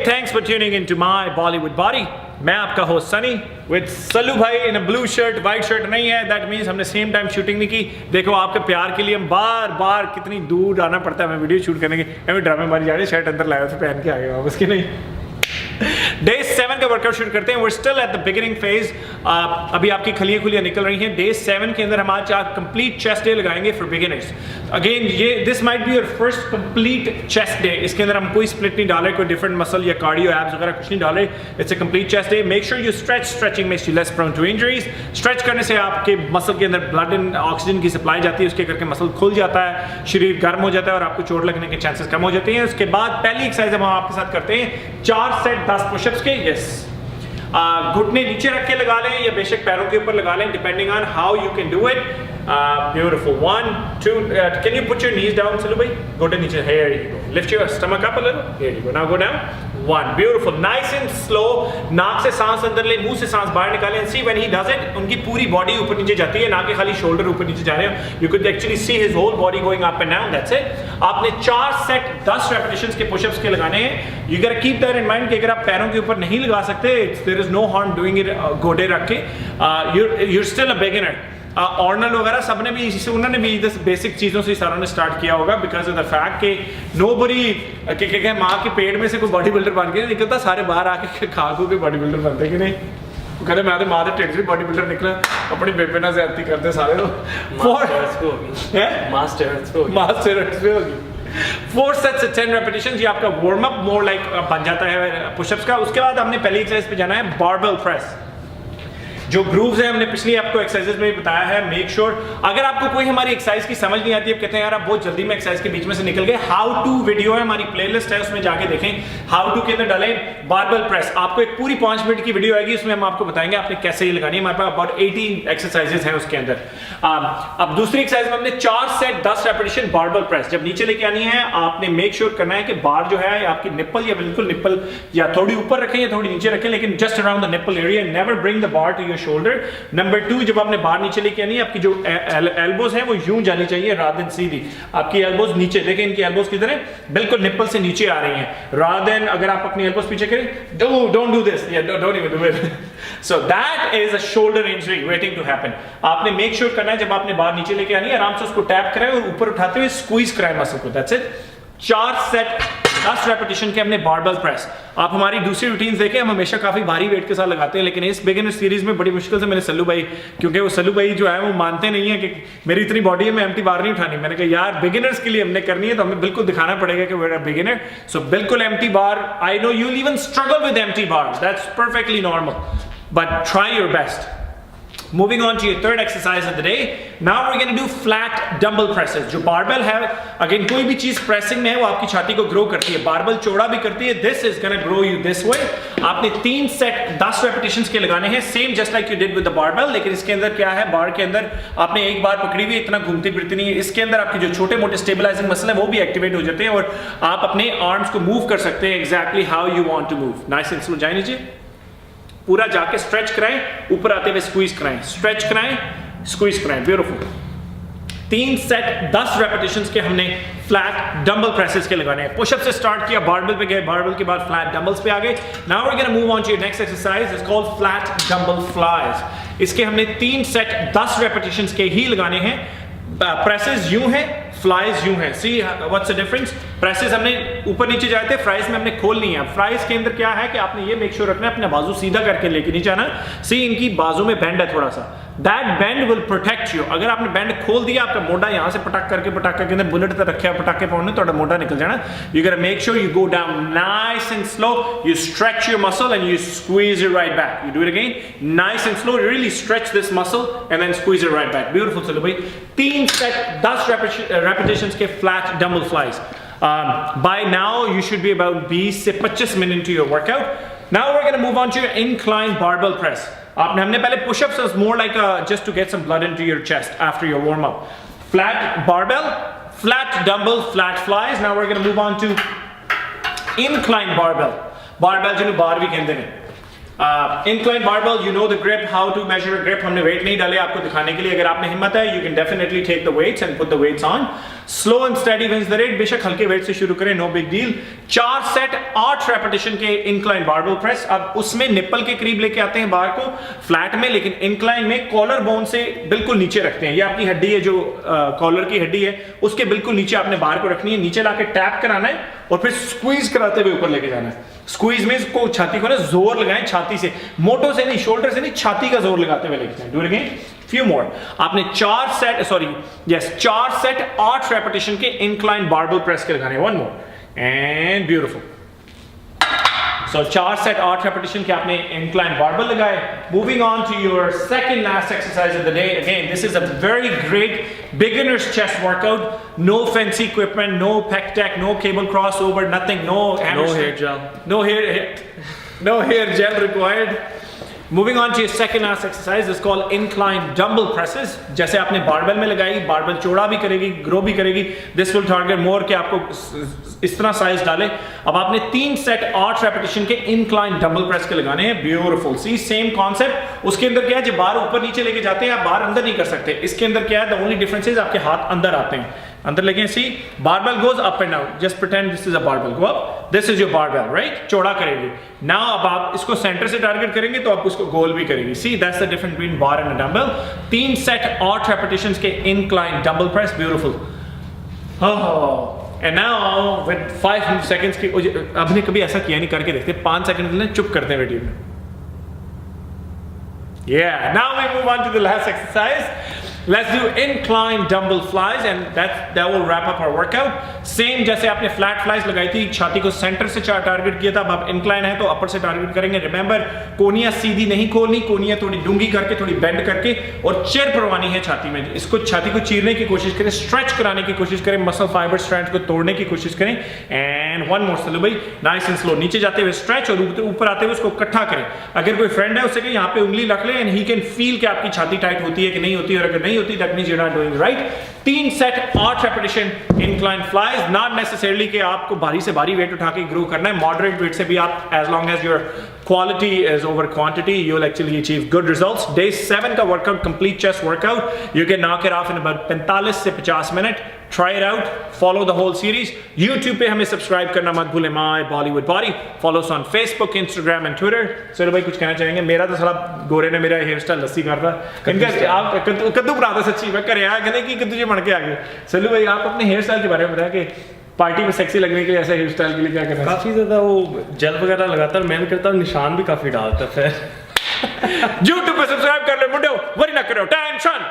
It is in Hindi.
thanks for tuning into my Bollywood body. मैं आपका होस्ट सनी विद सल्लू भाई इन अ ब्लू शर्ट, वाइट शर्ट नहीं है, दैट मीन्स हमने सेम टाइम शूटिंग नहीं की। देखो आपके प्यार के लिए हम बार बार कितनी दूर आना पड़ता है हमें वीडियो शूट करने के। हमें ड्रामे मारी जा रही है, शर्ट अंदर लाया तो पहन के आ गए वापस की नहीं। डे 7 का वर्कआउट शुरू करते हैं। We're still at the beginning phase. अभी आपकी खलियां खुलियां निकल रही हैं। डे 7 के अंदर हम आज कंप्लीट चेस्ट डे लगाएंगे फॉर बिगिनर्स। अगेन ये this might be your first complete chest day. इसके अंदर हम कोई स्प्लिट नहीं डाले, कोई डिफरेंट मसल या कार्डियो एब्स वगैरह कुछ नहीं डाले। It's a complete chest day. Make sure you stretch, stretching makes you less prone to injuries. Stretch करने से आपके मसल के अंदर ब्लड एंड ऑक्सीजन की सप्लाई जाती है, उसके करके मसल खुल जाता है, शरीर गर्म हो जाता है और आपको चोट लगने के चांसेस कम हो जाते हैं। उसके बाद पहली एक्सरसाइज हम आपके साथ करते हैं 4 सेट 10 पुशअप्स के। यस, घुटने नीचे रख के लगा लें या बेशक पैरों के ऊपर लगा लें, depending on how you can do it. Beautiful. 1, 2. Can you put your knees down, Salu bhai? Go to niche. Here you go. Lift your stomach up a little. Here you go. Now go down. 1. Beautiful. Nice and slow. नाक से सांस अंदर ले, मुंह से सांस बाहर निकालें। And see when he does it, उनकी पूरी बॉडी ऊपर नीचे जाती है, ना कि खाली शोल्डर ऊपर नीचे जा रहे हैं। You could actually see his whole body going up and down. That's it. आपने 4 सेट 10 रेपिटेशंस के पुशअप्स के लगाने हैं। You gotta keep that in mind कि अगर आप पैरों के ऊपर नहीं लगा सकते, there is no harm doing it गोडे रख के। You're still a beginner. Arnold वगैरह सबने भी इसी से उन्होंने भी इस बेसिक चीज़ों से सारों ने स्टार्ट किया होगा, बिकॉज ऑफ द फैक्ट कि नोबडी के माँ के पेट में से कोई बॉडी बिल्डर बन के निकलता, सारे बाहर आके खा खो के बॉडी बिल्डर बनते कि नहीं। वो कहते मैं तो माँ के टेढ़ से बॉडी बिल्डर निकला, अपनी बेबे ना ज्यादती करते सारे लोग। 4 सेट्स 10 रेपिटेशंस, ये आपका वार्म अप मोर लाइक बन जाता है पुशअप्स का। उसके बाद हमने पहली एक्सरसाइज पे जाना है बारबेल प्रेस। जो ग्रूव्स हैं हमने पिछली आपको एक्सरसाइजेस में भी बताया है। मेक श्योर अगर आपको कोई हमारी एक्सरसाइज की समझ नहीं आती है, कहते हैं यार आप बहुत जल्दी में एक्सरसाइज के बीच में से निकल गए, हाउ टू वीडियो है, हमारी प्लेलिस्ट है, उसमें जाके देखें। हाउ टू के अंदर डालें बारबेल प्रेस, आपको एक पूरी 5 मिनट की वीडियो आएगी, उसमें हम आपको बताएंगे आपने कैसे ये लगानी है। हमारे पास अबाउट 18 एक्सरसाइजेस हैं उसके अंदर। अब दूसरी एक्सरसाइज में हमने 4 सेट 10 रेपिटेशन बारबेल प्रेस। जब नीचे लेके आनी है आपने मेक श्योर करना है कि बार जो है आपकी निप्पल या बिल्कुल निप्पल या थोड़ी ऊपर रखें या थोड़ी नीचे रखें, लेकिन just around the nipple area. Never bring the bar to your shoulder. Number 2, जब आपने बाहर नीचे लेके आनी है, आपकी जो एल्बोज हैं वो यूं जानी चाहिए रादर देन सीधी। आपकी एल्बोज नीचे, देखें इनकी एल्बोज किधर है, बिल्कुल निप्पल से नीचे आ रही हैं। रादर देन अगर आप अपनी एल्बोज पीछे करें, don't do this, don't even do it. So that is a shoulder injury waiting to happen. आपने मेक श्योर करना है जब आपने बाहर नीचे लेके आनी है, आराम से उसको टैप करें और ऊपर उठाते हुए स्क्वीज कराएं मसल को। That's it. 4 सेट 10 रेपिटेशन के हमने बारबेल प्रेस। आप हमारी दूसरी रूटीन्स देखें, हम हमेशा काफी भारी वेट के साथ लगाते हैं, लेकिन इस बिगिनर सीरीज में बड़ी मुश्किल से मैंने सल्लू भाई, क्योंकि वो सल्लू भाई जो है वो मानते नहीं है कि मेरी इतनी बॉडी है मैं एम्प्टी बार नहीं उठानी। मैंने कहा यार बिगिनर्स के लिए हमने करनी है तो हमें बिल्कुल दिखाना पड़ेगा कि वी आर अ बिगिनर। सो बिल्कुल empty bar, I know you will even struggle with empty bar, that's perfectly normal, but try your best. Moving on to your third exercise of the day. Now we're going to do flat dumbbell presses. जो बारबेल है, अगेन कोई भी चीज प्रेसिंग में है वो आपकी छाती को ग्रो करती है, बारबेल चौड़ा भी करती है। This is going to grow you this way. आपने 3 सेट 10 रेपिटेशंस के लगाने हैं, same just like you did with the barbell. लेकिन इसके अंदर क्या है, बार के अंदर आपने एक बार पकड़ी हुई, इतना घूमती फिरती नहीं है। इसके अंदर आपके जो छोटे मोटे स्टेबलाइजिंग मसल है वो भी एक्टिवेट हो जाते हैं और आप अपने आर्म्स को मूव कर सकते हैं exactly how you want to move. Nice and slow, जाए नीचे पूरा जाके स्ट्रेच कराएं, ऊपर आते हुए स्क्वीज कराएं, स्ट्रेच कराएं, स्क्वीज कराएं। ब्यूटीफुल। 3 सेट 10 रेपिटेशंस के हमने फ्लैट डंबल प्रेसेस के लगाने हैं। पुशअप से स्टार्ट किया, बारबेल पे गए, बारबेल के बाद फ्लैट डंबल्स पे आ गए। Now we are gonna move on to your next exercise, it's called flat dumbbell flies. इसके हमने 3 सेट 10 रेपिटेशंस के ही लगाने हैं। प्रेसेस यूं हैं, फ्लाइज यूं हैं। See what's the difference. Presses हमने ऊपर नीचे जाए थे, फ्राइज में हमने खोलनी है। फ्राइज के अंदर क्या है कि आपने ये मेक श्योर रखना है अपना बाजू सीधा करके लेके नहीं जाना। सी इनकी बाजू में बेंड है थोड़ा सा, that bend will protect you. अगर आपने बेंड खोल दिया, आपका मोटा यहाँ से पटाखे के अंदर बुलेट तक रखे पटाखे पाने तो मोटा निकल जाना। You gotta make sure you go down nice and slow, you stretch your muscle and you squeeze it right back. You do it again, nice and slow, really stretch this muscle and then squeeze it right back. Beautiful. चलो भाई 3 सेट 10 रेपिटेशंस के flat dumbbell flies. By now you should be about 20 से 25 minute into your workout. Now we're going to move on to your incline barbell press. हमने पहले push-ups as more like just to get some blood into your chest after your warm up. Flat barbell, flat dumbbell, flat flies. Now we're going to move on to incline barbell. Barbell जिन्हें बार भी कहते हैं। incline barbell, you know the grip, how to measure a grip. हमने weight नहीं डाले आपको दिखाने के लिए, अगर आप में हिम्मत है you can definitely take the weights and put the weights on. Slow and steady wins the race. बेशक हल्के weight से शुरू करें, no big deal. 4 set 8 repetition के incline barbell press. अब उसमें निप्पल के करीब लेके आते हैं बार को फ्लैट में, लेकिन incline में कॉलर बोन से बिल्कुल नीचे रखते हैं। ये आपकी हड्डी है जो कॉलर की हड्डी है, उसके बिल्कुल नीचे आपने बार को रखनी है, नीचे लाके टैप कराना है और फिर स्क्वीज कराते हुए ऊपर लेके जाना है। स्क्वीज में इसको छाती को ना जोर लगाएं, छाती से, मोटो से नहीं, शोल्डर से नहीं, छाती का जोर लगाते हुए लेके जाएं। Do it again, few more. आपने 4 सेट 8 रेपिटेशन के इंक्लाइन बारबेल प्रेस के लगाने। One more and beautiful. So 4 set 8 repetition के आपने इंक्लाइन बारबेल लगाए। Moving on to your second last exercise of the day. Again, this is a very great beginner's chest workout. No fancy equipment, no pec deck, no cable crossover, nothing, no hair gel. No hair gel required. Moving on to your second last exercise is called incline dumbbell presses. जैसे आपने बारबेल में लगाई, बारबेल चौड़ा भी करेगी, ग्रो भी करेगी। This will target more कि आपको इस तरह साइज डाले। अब आपने 3 सेट 8 रेपिटेशन के incline dumbbell press के लगाने हैं। Beautiful. See, same concept. उसके अंदर क्या है, जब बार ऊपर नीचे लेके जाते हैं आप बार अंदर नहीं कर सकते। इसके अंदर क्या है, the only difference is आपके हाथ अंदर आते हैं, अंदर लेके। See barbell goes up and down, just pretend this is a barbell, go up, this is your barbell, right, चौड़ा करेंगे। नाउ अब आप इसको सेंटर से टारगेट करेंगे तो आप उसको गोल भी करेंगे। See that's the difference between bar and a dumbbell. 3 set 8 repetitions के incline dumbbell press, beautiful. And now with 5 seconds की, आपने कभी ऐसा किया नहीं, करके देखते 5 सेकंड के लिए चुप करते हैं वीडियो में। Yeah, now we move on to the last exercise. Let's do incline dumbbell flies and that will wrap up our workout. Same जैसे आपने flat flies लगाई थी, छाती को सेंटर से टारगेट किया था, अब आप incline है तो अपर से टारगेट करेंगे। Remember, कोनियां सीधी नहीं खोलनी, कोनियां थोड़ी डूंगी करके, थोड़ी बेंड करके, और चेयर परवानी है छाती में। इसको छाती को चीरने की कोशिश करें, स्ट्रेच कराने की कोशिश करें, मसल फाइबर स्ट्रैंड को तोड़ने की कोशिश करें। एंड वन मोर स्लो भाई, नाइस एंड स्लो, नीचे जाते हुए स्ट्रेच और ऊपर आते हुए उसको इकट्ठा करें। अगर कोई फ्रेंड है उससे कहें यहाँ पे उंगली रख ले एंड ही कैन फील कि आपकी छाती टाइट होती है कि नहीं होती, और अगर नहीं होती that means you are not doing right. 3 set 8 repetition incline flies. Not necessarily कि आपको भारी से भारी वेट उठा के ग्रो करना है, मॉडरेट वेट से भी आप, as long as your quality is over quantity, you'll actually achieve good results. Day 7 का workout, complete chest workout, you can knock it off in about 45 से 50 minute. Try it out, follow the whole series. YouTube पे हमें सब्सक्राइब करना मत भूलें, My Bollywood Body. Follow us on Facebook, Instagram and Twitter. चलो भाई कुछ कहना चाहेंगे? मेरा तो साला गोरे ने मेरा हेयर स्टाइल लस्सी कर रहा, इनका आप कद्दू बना दो, सच्ची मैं करे यार, कहने की कद्दू जी बन के आ गए। चलो भाई आप अपने हेयर स्टाइल के बारे में बताएं कि पार्टी में सेक्सी लगने के लिए ऐसे हेयर स्टाइल के लिए क्या करना है? काफी ज्यादा वो जेल वगैरह लगाता है, मैं करता हूँ, निशान भी काफी डालता है। YouTube पे सब्सक्राइब कर ले मुंडो, वरी ना करो टेंशन।